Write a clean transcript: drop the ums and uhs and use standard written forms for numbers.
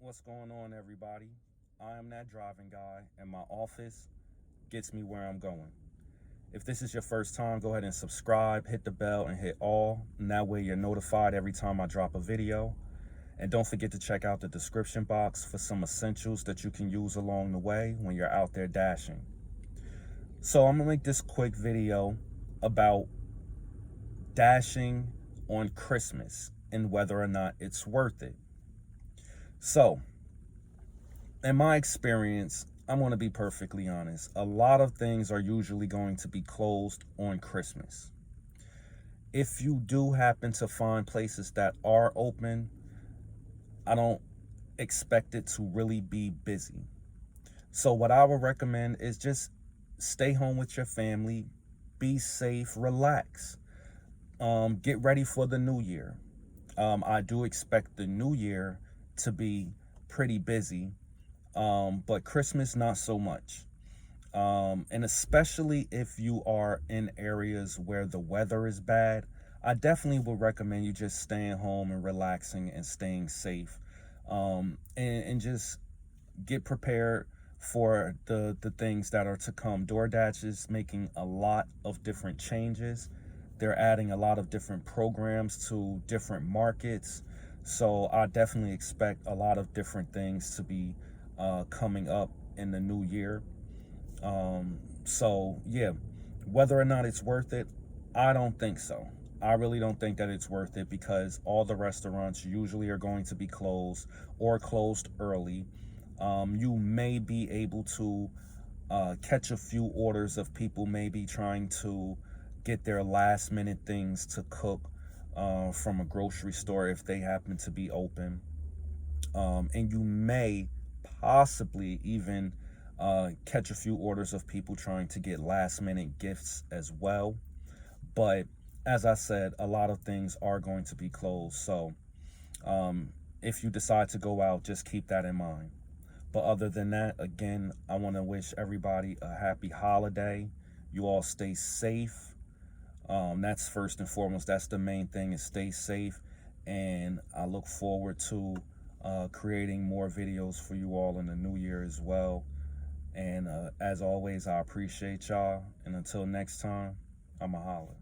What's going on, everybody? I am that driving guy, and my office gets me where I'm going. If this is your first time, go ahead and subscribe, hit the bell, and hit all. And that way you're notified every time I drop a video. And don't forget to check out the description box for some essentials that you can use along the way when you're out there dashing. So I'm gonna make this quick video about dashing on Christmas and whether or not it's worth it. So, in my experience, I'm going to be perfectly honest. A lot of things are usually going to be closed on Christmas. If you do happen to find places that are open, I don't expect it to really be busy. So what I would recommend is just stay home with your family, be safe, relax, get ready for the new year. I do expect the new year to be pretty busy, but Christmas not so much. And especially if you are in areas where the weather is bad, I definitely would recommend you just staying home and relaxing and staying safe, and just get prepared for the things that are to come. DoorDash is making a lot of different changes. They're adding a lot of different programs to different markets. So I definitely expect a lot of different things to be coming up in the new year. So yeah, whether or not it's worth it, I don't think so. I really don't think that it's worth it because all the restaurants usually are going to be closed or closed early. You may be able to catch a few orders of people maybe trying to get their last minute things to cook from a grocery store if they happen to be open. And you may possibly even catch a few orders of people trying to get last minute gifts as well. But as I said, a lot of things are going to be closed. So if you decide to go out, just keep that in mind. But other than that, again, I want to wish everybody a happy holiday. You all stay safe. That's first and foremost. That's the main thing, is stay safe. And I look forward to creating more videos for you all in the new year as well. And as always, I appreciate y'all. And until next time, I'm a holla.